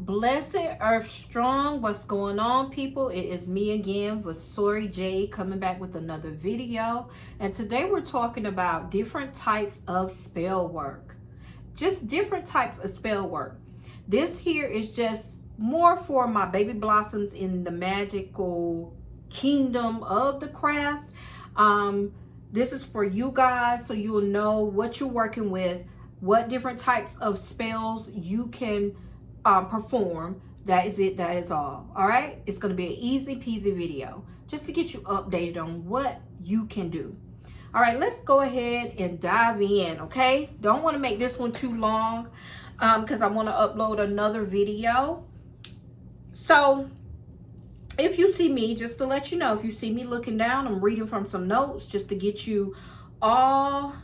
Blessed Earth Strong. What's going on, people? It is me again, Vasori J, coming back with another video. And today we're talking about different types of spell work. Just different types of spell work. This here is just more for my baby blossoms in the magical kingdom of the craft. This is for you guys, so you will know what you're working with, what different types of spells you can perform. That is it. That is all. All right, it's going to be an easy peasy video just to get you updated on what you can do. All right, let's go ahead and dive in. Okay, don't want to make this one too long because I want to upload another video. So if you see me, just to let you know, if you see me looking down, I'm reading from some notes just to get you all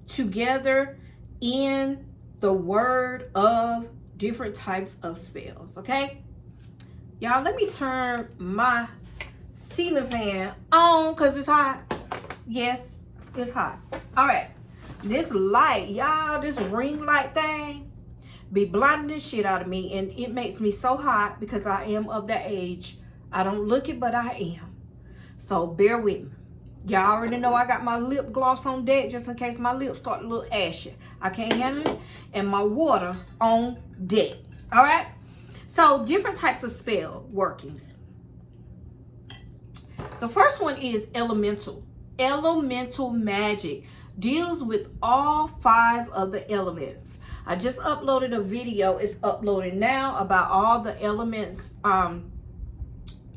together in the word of different types of spells. Okay, y'all, let me turn my ceiling fan on because it's hot. Yes, it's hot. All right, this light, y'all, this ring light thing be blinding the shit out of me, and it makes me so hot because I am of that age. I don't look it, but I am. So bear with me. Y'all already know I got my lip gloss on deck just in case my lips start a little ashy. I can't handle it. And my water on deck. All right. So different types of spell workings. The first one is elemental. Elemental magic deals with all 5 of the elements. I just uploaded a video. It's uploaded now about all the elements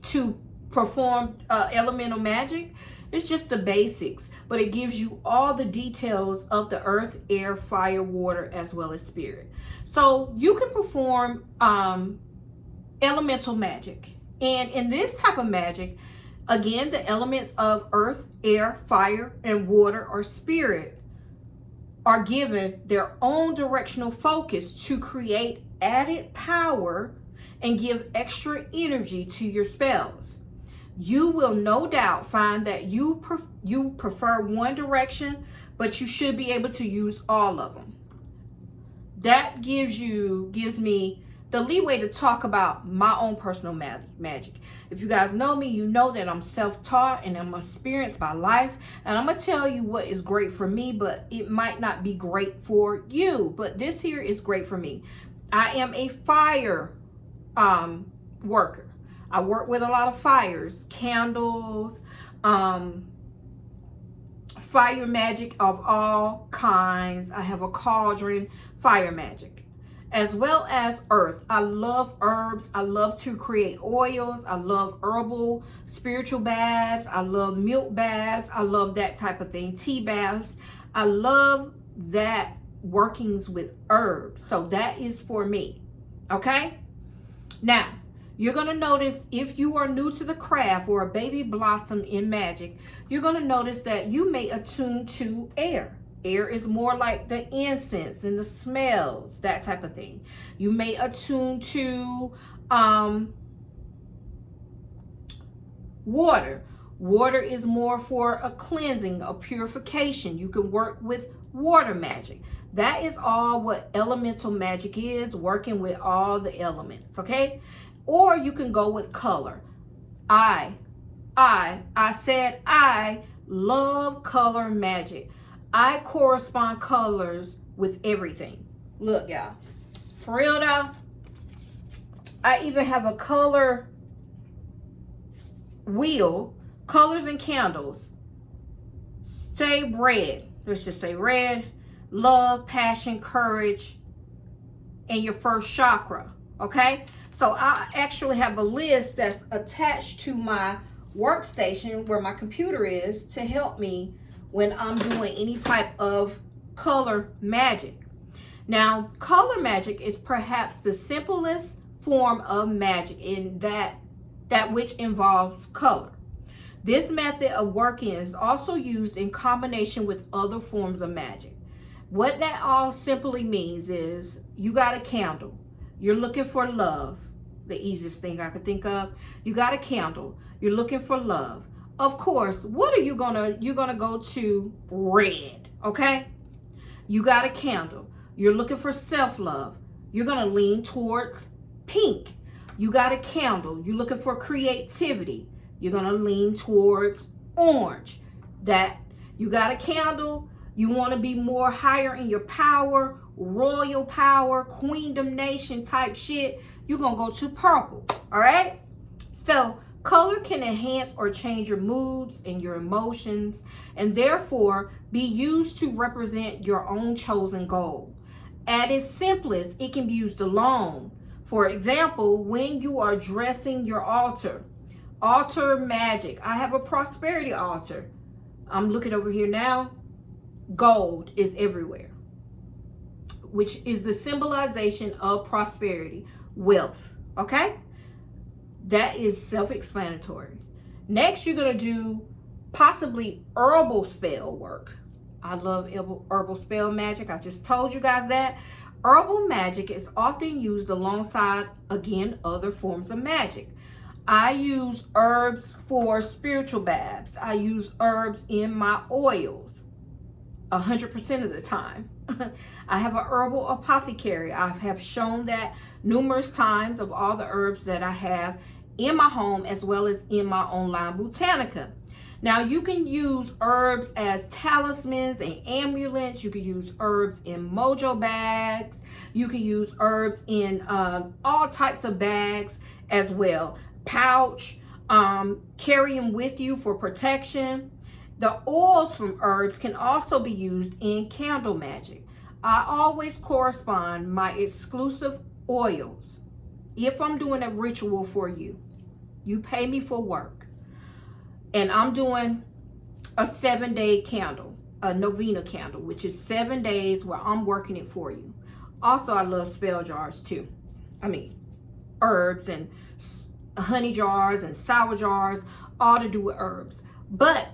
to perform elemental magic. It's just the basics, but it gives you all the details of the earth, air, fire, water, as well as spirit. So you can perform elemental magic. And in this type of magic, again, the elements of earth, air, fire, and water or spirit are given their own directional focus to create added power and give extra energy to your spells. You will no doubt find that you prefer one direction, but you should be able to use all of them. That gives me the leeway to talk about my own personal magic. If you guys know me, you know that I'm self-taught and I'm experienced by life, and I'm gonna tell you what is great for me, but it might not be great for you. But this here is great for me. I am a fire worker. I work with a lot of fires, candles, fire magic of all kinds. I have a cauldron, fire magic, as well as earth. I love herbs. I love to create oils. I love herbal spiritual baths. I love milk baths. I love that type of thing. Tea baths. I love that workings with herbs. So that is for me. Okay. Now, you're going to notice, if you are new to the craft or a baby blossom in magic, you're going to notice that you may attune to air. Air is more like the incense and the smells, that type of thing. You may attune to water. Water is more for a cleansing, a purification. You can work with water magic. That is all what elemental magic is, working with all the elements, okay? Or you can go with color. I said I love color magic. I correspond colors with everything. Look, y'all. For real though, I even have a color wheel, colors and candles. Say red. Let's just say red. Love, passion, courage, and your first chakra. Okay? So I actually have a list that's attached to my workstation where my computer is to help me when I'm doing any type of color magic. Now, color magic is perhaps the simplest form of magic in that which involves color. This method of working is also used in combination with other forms of magic. What that all simply means is you got a candle. You're looking for love. The easiest thing I could think of. You got a candle. You're looking for love. Of course, what are you're gonna go to red, okay? You got a candle. You're looking for self-love. You're gonna lean towards pink. You got a candle. You're looking for creativity. You're going to lean towards orange. That you got a candle. You want to be more higher in your power, royal power, queendom nation type shit. You're going to go to purple. All right. So color can enhance or change your moods and your emotions, and therefore be used to represent your own chosen goal. At its simplest, it can be used alone. For example, when you are dressing your altar. Altar magic. I have a prosperity altar. I'm looking over here now. Gold is everywhere, which is the symbolization of prosperity, wealth. Okay? That is self-explanatory. Next, you're going to do possibly herbal spell work. I love herbal spell magic. I just told you guys that. Herbal magic is often used alongside, again, other forms of magic. I use herbs for spiritual baths. I use herbs in my oils 100% of the time. I have a herbal apothecary. I have shown that numerous times of all the herbs that I have in my home as well as in my online Botanica. Now you can use herbs as talismans and amulets. You can use herbs in mojo bags. You can use herbs in all types of bags as well. Pouch, carry them with you for protection. The oils from herbs can also be used in candle magic. I always correspond my exclusive oils. If I'm doing a ritual for you, you pay me for work, and I'm doing a 7-day candle, a novena candle, which is 7 days where I'm working it for you. Also, I love spell jars too. I mean, herbs and honey jars and sour jars, all to do with herbs. But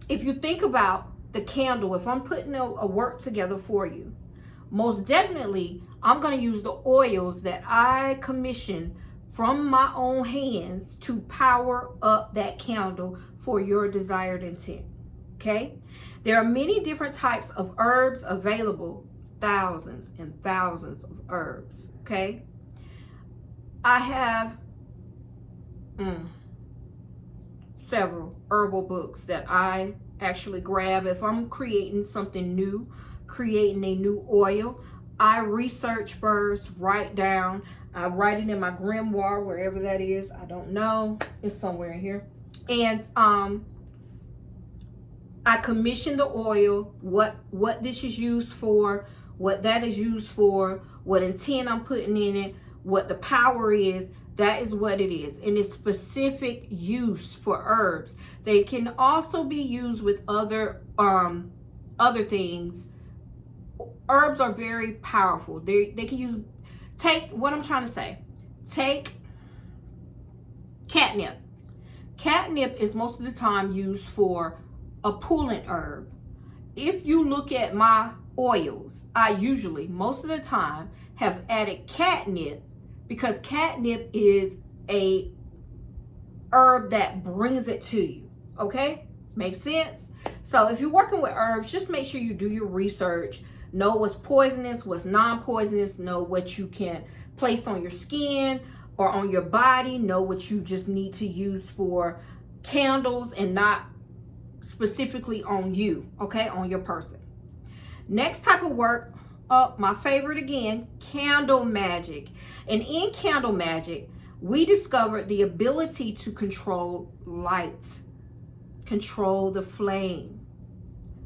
if you think about the candle, if I'm putting a work together for you, most definitely I'm going to use the oils that I commission from my own hands to power up that candle for your desired intent. Okay? There are many different types of herbs available, thousands and thousands of herbs. Okay? I have several herbal books that I actually grab if I'm creating something new, creating a new oil. I research first, write down. I write it in my grimoire, wherever that is. I don't know. It's somewhere in here. And I commission the oil, what this is used for, what that is used for, what intent I'm putting in it, what the power is. That is what it is. And it's specific use for herbs. They can also be used with other things. Herbs are very powerful. They can use, take what I'm trying to say. Take catnip. Catnip is most of the time used for a pulling herb. If you look at my oils, I usually, most of the time, have added catnip, because catnip is a herb that brings it to you. Okay? Makes sense? So if you're working with herbs, just make sure you do your research. Know what's poisonous, what's non-poisonous. Know what you can place on your skin or on your body. Know what you just need to use for candles and not specifically on you. Okay? On your person. Next type of work. My favorite again, candle magic. And in candle magic, we discovered the ability to control light, control the flame,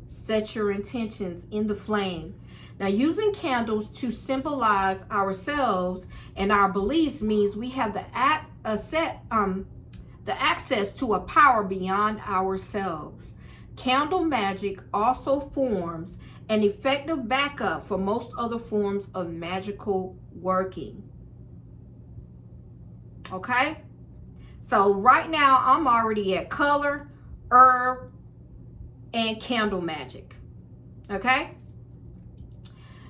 set your intentions in the flame. Now, using candles to symbolize ourselves and our beliefs means we have the access to a power beyond ourselves. Candle magic also forms an effective backup for most other forms of magical working. Okay? So right now I'm already at color, herb, and candle magic. Okay?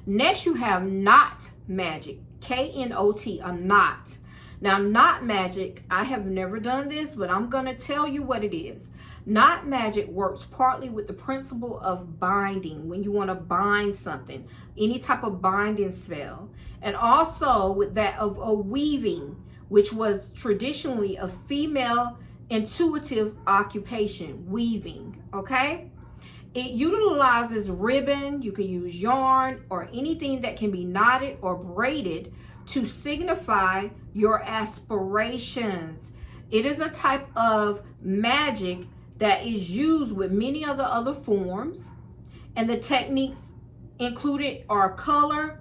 Next you have knot magic. K-N-O-T, a knot. Now knot magic, I have never done this, but I'm going to tell you what it is. Knot magic works partly with the principle of binding, when you want to bind something, any type of binding spell, and also with that of a weaving, which was traditionally a female intuitive occupation, weaving, okay? It utilizes ribbon, you can use yarn, or anything that can be knotted or braided to signify your aspirations. It is a type of magic that is used with many of the other forms, and the techniques included are color,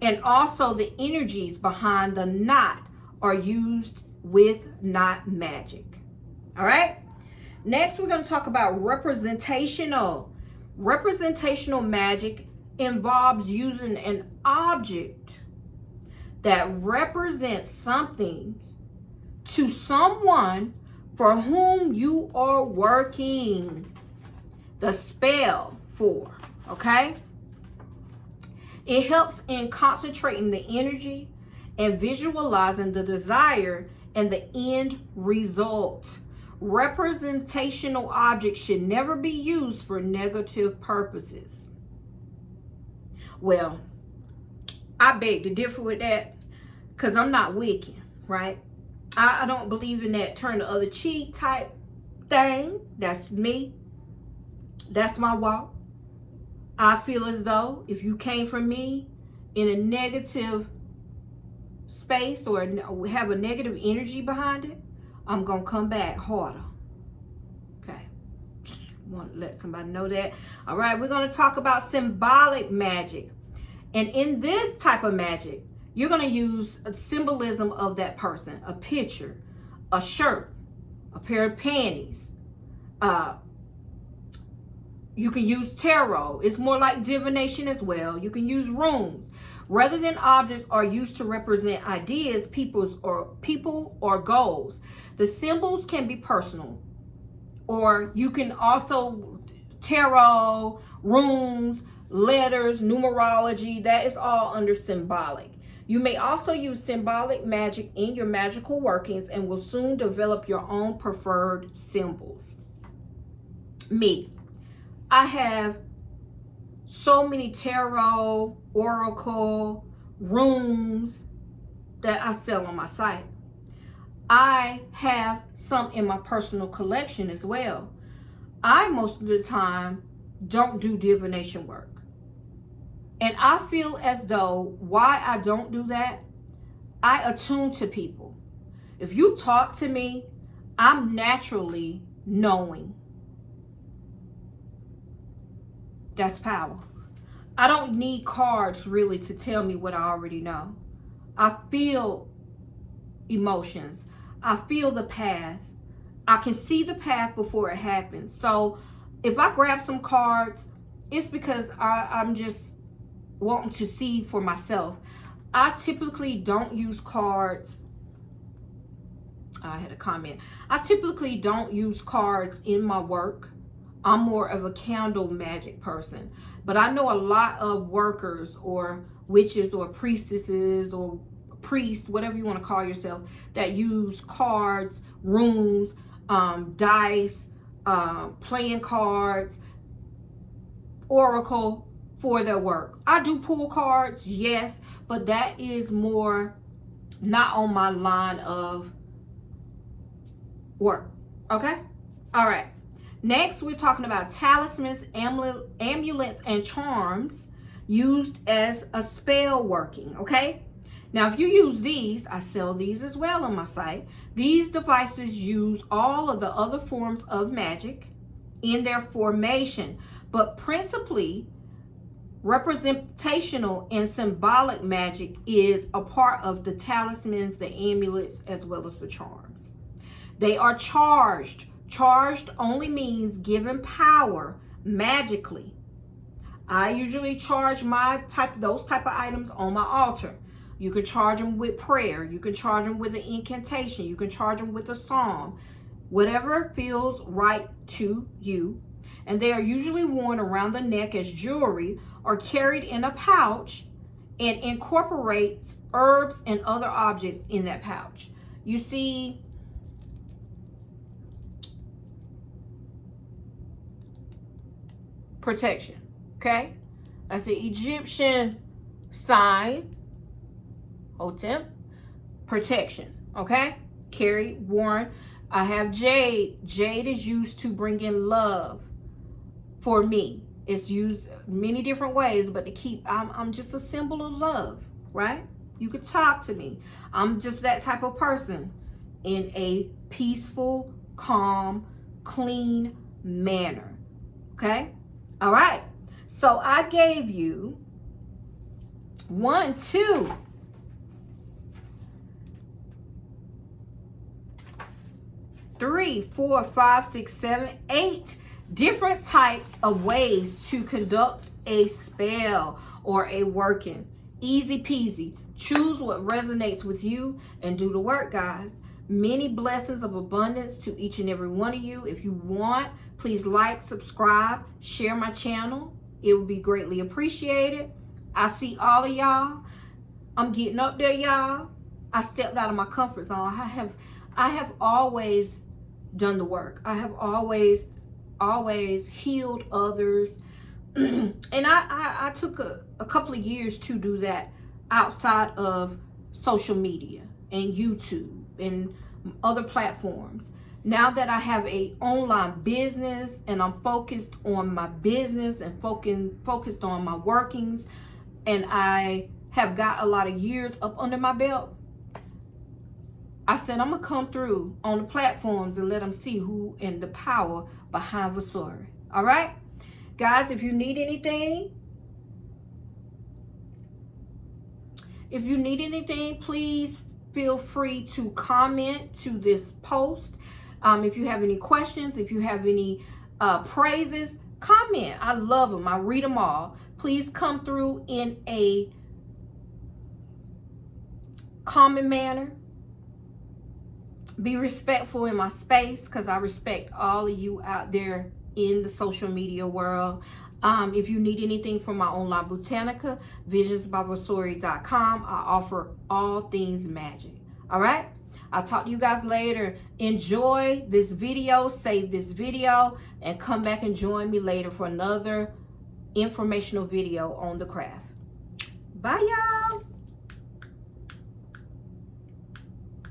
and also the energies behind the knot are used with knot magic. All right, next we're going to talk about representational magic. Involves using an object that represents something to someone for whom you are working the spell for, okay? It helps in concentrating the energy and visualizing the desire and the end result. Representational objects should never be used for negative purposes. Well, I beg to differ with that, because I'm not Wiccan, right? I don't believe in that turn the other cheek type thing. That's me. That's my walk. I feel as though if you came from me in a negative space or have a negative energy behind it, I'm going to come back harder. Okay. Just want to let somebody know that. All right. We're going to talk about symbolic magic. And in this type of magic, you're going to use a symbolism of that person, a picture, a shirt, a pair of panties. You can use tarot. It's more like divination as well. You can use runes. Rather than objects are used to represent ideas, people or goals. The symbols can be personal, or you can also tarot, runes, letters, numerology. That is all under symbolic. You may also use symbolic magic in your magical workings and will soon develop your own preferred symbols. Me, I have so many tarot, oracle, runes that I sell on my site. I have some in my personal collection as well. I most of the time don't do divination work. And I feel as though why I don't do that, I attune to people. If you talk to me, I'm naturally knowing. That's power. I don't need cards really to tell me what I already know. I feel emotions. I feel the path. I can see the path before it happens. So if I grab some cards, it's because I'm just wanting to see for myself. I typically don't use cards. I had a comment. I typically don't use cards in my work. I'm more of a candle magic person. But I know a lot of workers or witches or priestesses or priests, whatever you want to call yourself, that use cards, runes, dice, playing cards, oracle for their work. I do pull cards, yes, but that is more not on my line of work. Okay? All right. Next, we're talking about talismans, amulets, and charms used as a spell working. Okay? Now, if you use these, I sell these as well on my site. These devices use all of the other forms of magic in their formation, but principally representational and symbolic magic is a part of the talismans, the amulets, as well as the charms. They are charged. Charged only means given power magically. I usually charge those type of items on my altar. You can charge them with prayer. You can charge them with an incantation. You can charge them with a psalm. Whatever feels right to you. And they are usually worn around the neck as jewelry or carried in a pouch and incorporates herbs and other objects in that pouch. You see, protection. Okay? That's the Egyptian sign. Hotep. Protection. Okay? Carried, worn. I have jade. Jade is used to bring in love for me. It's used many different ways, but to keep, I'm just a symbol of love, right? You could talk to me. I'm just that type of person in a peaceful, calm, clean manner. Okay? All right. So I gave you 1, 2, 3, 4, 5, 6, 7, 8 different types of ways to conduct a spell or a working. Easy peasy. Choose what resonates with you and do the work, guys. Many blessings of abundance to each and every one of you. If you want, please like, subscribe, share my channel. It would be greatly appreciated. I see all of y'all. I'm getting up there, y'all. I stepped out of my comfort zone. I have always done the work. I have always healed others. And I took a couple of years to do that outside of social media and YouTube and other platforms. Now that I have a online business and I'm focused on my business and focused on my workings, and I have got a lot of years up under my belt, I said I'm gonna come through on the platforms and let them see who and the power behind Vasori. All right, guys, if you need anything, please feel free to comment to this post. If you have any questions, if you have any praises, comment. I love them. I read them all. Please come through in a common manner. Be respectful in my space, because I respect all of you out there in the social media world. If you need anything from my online Botanica, visionsbyvasori.com, I offer all things magic. All right? I'll talk to you guys later. Enjoy this video, save this video, and come back and join me later for another informational video on the craft. Bye, y'all.